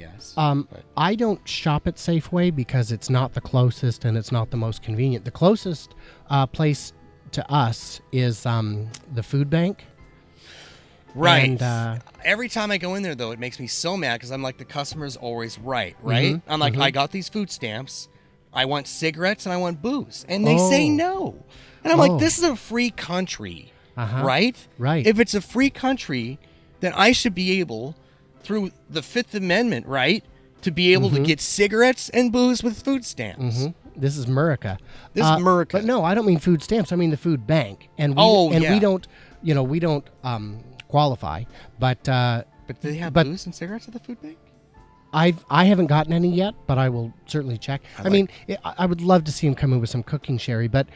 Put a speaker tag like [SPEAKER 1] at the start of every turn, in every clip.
[SPEAKER 1] guess.
[SPEAKER 2] I don't shop at Safeway because it's not the closest and it's not the most convenient. The closest place to us is the food bank.
[SPEAKER 1] Right.
[SPEAKER 2] And,
[SPEAKER 1] every time I go in there, though, it makes me so mad because I'm like, the customer's always right? I'm like, I got these food stamps. I want cigarettes and I want booze. And they say no. And I'm like, this is a free country, right?
[SPEAKER 2] Right.
[SPEAKER 1] If it's a free country, then I should be able, through the Fifth Amendment, right, to be able to get cigarettes and booze with food stamps.
[SPEAKER 2] This is America.
[SPEAKER 1] This is America.
[SPEAKER 2] But no, I don't mean food stamps. I mean the food bank. And we don't, we don't qualify. But
[SPEAKER 1] do they have booze and cigarettes at the food bank?
[SPEAKER 2] I haven't gotten any yet, but I will certainly check. I would love to see him come in with some cooking sherry, but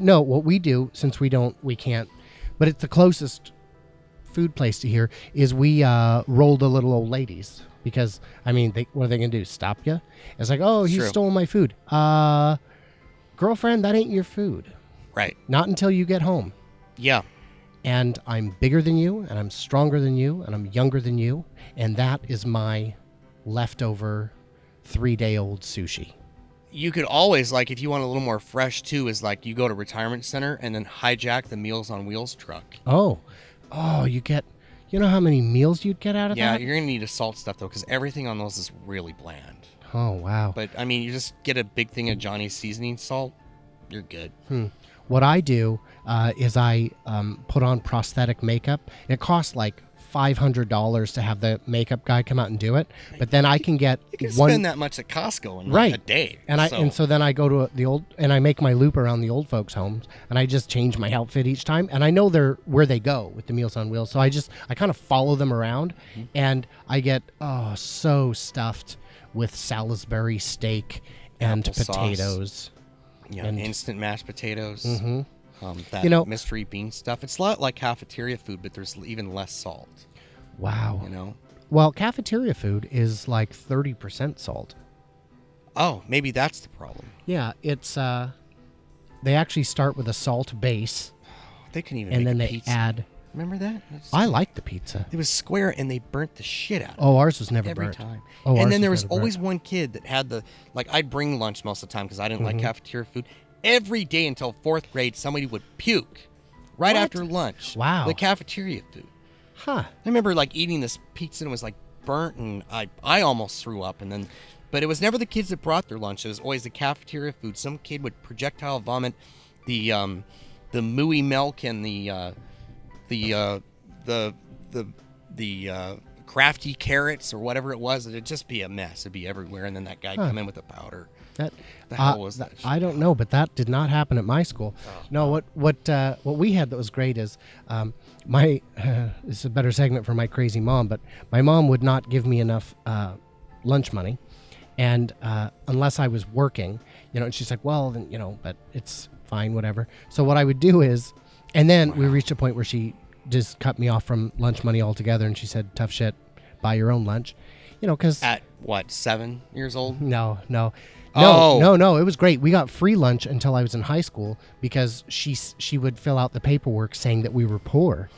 [SPEAKER 2] no, what we do, since we can't, but it's the closest food place to here, is we roll the little old ladies. Because, what are they going to do? Stop you? It's like, oh, he stole my food. Girlfriend, that ain't your food.
[SPEAKER 1] Right.
[SPEAKER 2] Not until you get home.
[SPEAKER 1] Yeah.
[SPEAKER 2] And I'm bigger than you, and I'm stronger than you, and I'm younger than you, and that is my leftover 3-day-old sushi.
[SPEAKER 1] You could always, if you want a little more fresh, too, is you go to retirement center and then hijack the Meals on Wheels truck.
[SPEAKER 2] Oh, you get... You know how many meals you'd get out of that?
[SPEAKER 1] Yeah, you're going to need to salt stuff, though, because everything on those is really bland.
[SPEAKER 2] Oh, wow.
[SPEAKER 1] But, you just get a big thing of Johnny's seasoning salt, you're good.
[SPEAKER 2] What I do is I put on prosthetic makeup. It costs $500 to have the makeup guy come out and do it, but then I can get
[SPEAKER 1] you can spend that much at Costco in a day.
[SPEAKER 2] And so then I go to the old, and I make my loop around the old folks' homes, and I just change my outfit each time, and I know where they go with the Meals on Wheels, so I kind of follow them around, and I get so stuffed with Salisbury steak and
[SPEAKER 1] apple
[SPEAKER 2] potatoes.
[SPEAKER 1] Sauce. Yeah, and instant mashed potatoes. That mystery bean stuff. It's a lot like cafeteria food, but there's even less salt.
[SPEAKER 2] Wow. Well, cafeteria food is 30% salt.
[SPEAKER 1] Oh, maybe that's the problem.
[SPEAKER 2] Yeah, it's they actually start with a salt base.
[SPEAKER 1] They couldn't even
[SPEAKER 2] and
[SPEAKER 1] make
[SPEAKER 2] then
[SPEAKER 1] a
[SPEAKER 2] they
[SPEAKER 1] pizza.
[SPEAKER 2] add.
[SPEAKER 1] Remember that?
[SPEAKER 2] I like the pizza.
[SPEAKER 1] It was square, and they burnt the shit out of it.
[SPEAKER 2] Oh, ours was never
[SPEAKER 1] every
[SPEAKER 2] burnt.
[SPEAKER 1] time.
[SPEAKER 2] Oh,
[SPEAKER 1] and then there was always one kid that had I'd bring lunch most of the time because I didn't like cafeteria food. Every day until 4th grade, somebody would puke right after lunch.
[SPEAKER 2] Wow.
[SPEAKER 1] The cafeteria food.
[SPEAKER 2] Huh.
[SPEAKER 1] I remember eating this pizza and it was burnt, and I almost threw up. But it was never the kids that brought their lunch. It was always the cafeteria food. Some kid would projectile vomit the mooey milk and the crafty carrots or whatever it was. It'd just be a mess. It'd be everywhere, and then that guy'd come in with the powder. The hell was that?
[SPEAKER 2] I don't know, but that did not happen at my school. No, what we had that was great is this is a better segment for my crazy mom, but my mom would not give me enough lunch money, and unless I was working, and she's like, well, then but it's fine, whatever. So what I would do is, and then we reached a point where she just cut me off from lunch money altogether, and she said, tough shit, buy your own lunch, because
[SPEAKER 1] at what, 7 years old?
[SPEAKER 2] No, it was great. We got free lunch until I was in high school because she would fill out the paperwork saying that we were poor.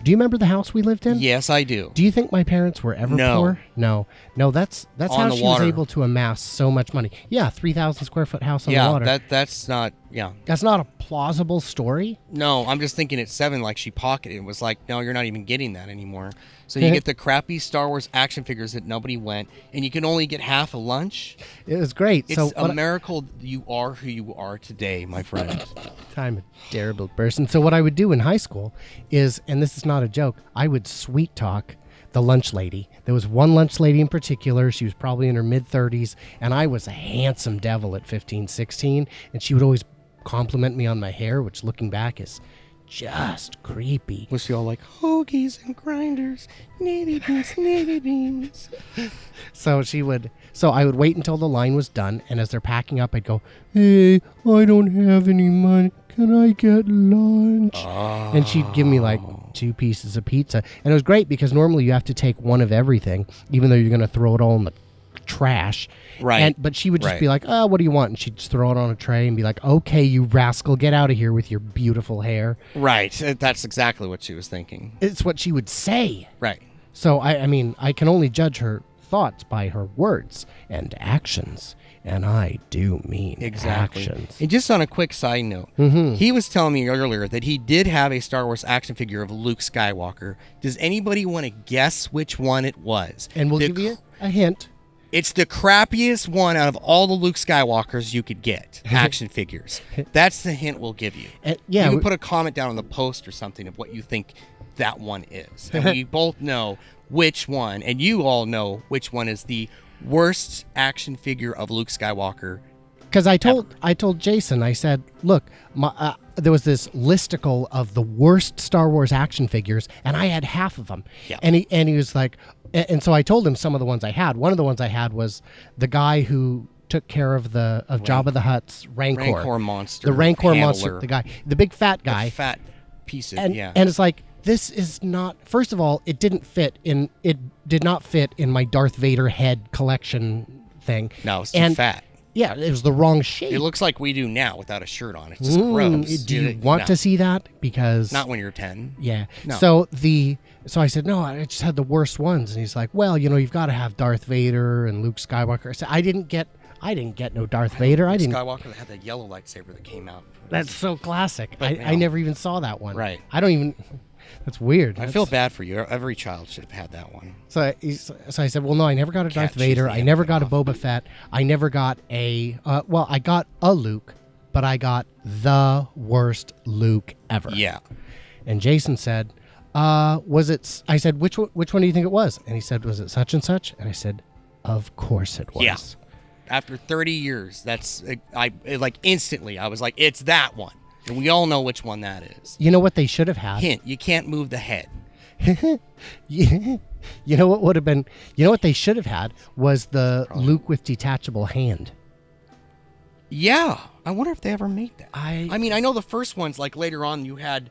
[SPEAKER 2] Do you remember the house we lived in?
[SPEAKER 1] Yes, I do.
[SPEAKER 2] Do you think my parents were ever poor? No. That's how she was able to amass so much money. Yeah, 3,000 square foot house on the water.
[SPEAKER 1] That's not. Yeah,
[SPEAKER 2] that's not a plausible story.
[SPEAKER 1] No, I'm just thinking at 7, she pocketed. It was no, you're not even getting that anymore. So you get the crappy Star Wars action figures that nobody went, and you can only get half a lunch.
[SPEAKER 2] It was great.
[SPEAKER 1] It's a miracle you are who you are today, my friend.
[SPEAKER 2] I'm a terrible person. So what I would do in high school is, and this is not a joke, I would sweet talk the lunch lady. There was one lunch lady in particular. She was probably in her mid-30s, and I was a handsome devil at 15, 16, and she would always compliment me on my hair, which looking back is just creepy.
[SPEAKER 1] Was she all like, hoagies and grinders, navy beans?
[SPEAKER 2] So I would wait until the line was done, and as they're packing up, I'd go, hey, I don't have any money. Can I get lunch?
[SPEAKER 1] Oh.
[SPEAKER 2] And she'd give me 2 pieces of pizza. And it was great because normally you have to take one of everything, even though you're going to throw it all in the trash.
[SPEAKER 1] Right.
[SPEAKER 2] But she would just be like, oh, what do you want? And she'd just throw it on a tray and be like, okay, you rascal, get out of here with your beautiful hair.
[SPEAKER 1] Right. That's exactly what she was thinking.
[SPEAKER 2] It's what she would say.
[SPEAKER 1] Right.
[SPEAKER 2] So, I can only judge her thoughts by her words and actions. And I do mean actions.
[SPEAKER 1] And just on a quick side note, he was telling me earlier that he did have a Star Wars action figure of Luke Skywalker. Does anybody want to guess which one it was?
[SPEAKER 2] And we'll give you a hint.
[SPEAKER 1] It's the crappiest one out of all the Luke Skywalkers you could get, action figures. That's the hint we'll give you.
[SPEAKER 2] Yeah,
[SPEAKER 1] you can put a comment down on the post or something of what you think that one is. And we both know which one, and you all know which one is the worst action figure of Luke Skywalker.
[SPEAKER 2] Because I told Jason, I said, look, there was this listicle of the worst Star Wars action figures, and I had half of them.
[SPEAKER 1] Yeah.
[SPEAKER 2] And he was like, and so I told him some of the ones I had. One of the ones I had was the guy who took care of Jabba the Hutt's Rancor
[SPEAKER 1] monster.
[SPEAKER 2] The Rancor
[SPEAKER 1] handler.
[SPEAKER 2] monster, the big fat guy.
[SPEAKER 1] The fat piece of,
[SPEAKER 2] and it's like, this is not, first of all, it did not fit in my Darth Vader head collection thing.
[SPEAKER 1] No, it's too fat.
[SPEAKER 2] Yeah, it was the wrong shape.
[SPEAKER 1] It looks like we do now without a shirt on. It's just gross.
[SPEAKER 2] Do you want to see that? Because
[SPEAKER 1] not when you're 10.
[SPEAKER 2] Yeah.
[SPEAKER 1] No.
[SPEAKER 2] So I said, no, I just had the worst ones. And he's like, well, you've got to have Darth Vader and Luke Skywalker. I said, I didn't get no Darth Vader. I didn't.
[SPEAKER 1] Skywalker that had that yellow lightsaber that came out.
[SPEAKER 2] That's so classic. I never even saw that one.
[SPEAKER 1] Right.
[SPEAKER 2] I don't even. That's weird.
[SPEAKER 1] I feel bad for you. Every child should have had that one.
[SPEAKER 2] So I said, well, no, I never got a Darth Vader. I never got a Boba Fett. I never got a, I got a Luke, but I got the worst Luke ever.
[SPEAKER 1] Yeah.
[SPEAKER 2] And Jason said, was it, I said, which one do you think it was? And he said, was it such and such? And I said, of course it was.
[SPEAKER 1] Yeah. After 30 years, that's, instantly, I was like, it's that one. And we all know which one that is.
[SPEAKER 2] You know what they should have had?
[SPEAKER 1] Hint, you can't move the head.
[SPEAKER 2] You know what would have been, what they should have had was the Luke with detachable hand.
[SPEAKER 1] Yeah. I wonder if they ever made that.
[SPEAKER 2] I
[SPEAKER 1] mean, I know the first ones, like later on, you had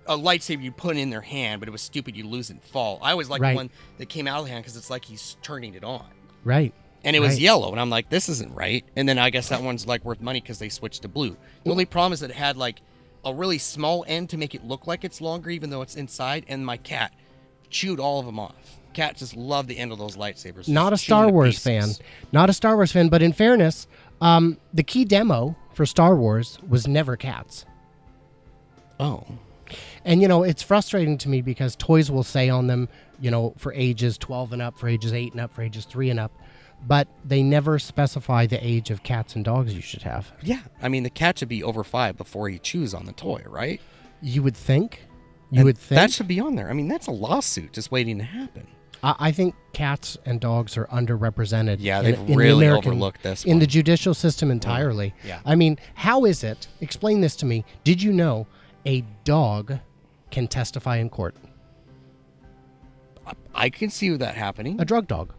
[SPEAKER 1] a lightsaber you put in their hand, but it was stupid. You lose it and fall. I always liked the one that came out of the hand because it's like he's turning it on.
[SPEAKER 2] Right.
[SPEAKER 1] And it was yellow, and I'm like, this isn't right. And then I guess that one's like worth money because they switched to blue. The only problem is that it had like a really small end to make it look like it's longer, even though it's inside. And my cat chewed all of them off. Cat just loved the end of those lightsabers.
[SPEAKER 2] Not a Star Wars fan. Not a Star Wars fan. But in fairness, the key demo for Star Wars was never cats.
[SPEAKER 1] Oh.
[SPEAKER 2] And, it's frustrating to me because toys will say on them, for ages 12 and up, for ages 8 and up, for ages 3 and up. But they never specify the age of cats and dogs you should have.
[SPEAKER 1] Yeah. I mean, the cat should be over 5 before he chews on the toy, right?
[SPEAKER 2] You would think.
[SPEAKER 1] That should be on there. I mean, that's a lawsuit just waiting to happen.
[SPEAKER 2] I think cats and dogs are underrepresented.
[SPEAKER 1] Yeah, they've really overlooked this one.
[SPEAKER 2] In the judicial system entirely.
[SPEAKER 1] Yeah.
[SPEAKER 2] I mean, how is it? Explain this to me. Did you know a dog can testify in court?
[SPEAKER 1] I can see that happening.
[SPEAKER 2] A drug dog.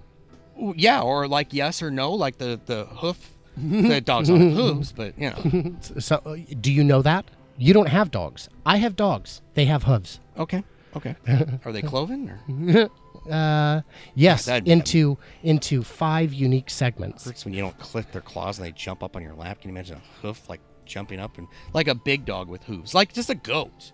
[SPEAKER 1] Yeah, or like yes or no, like the hoof. The dogs don't have hooves, but
[SPEAKER 2] So, do you know that? You don't have dogs. I have dogs. They have hooves.
[SPEAKER 1] Okay. Are they cloven or?
[SPEAKER 2] Yes, into 5 unique segments.
[SPEAKER 1] It hurts when you don't clip their claws and they jump up on your lap. Can you imagine a hoof like jumping up and like a big dog with hooves, like just a goat?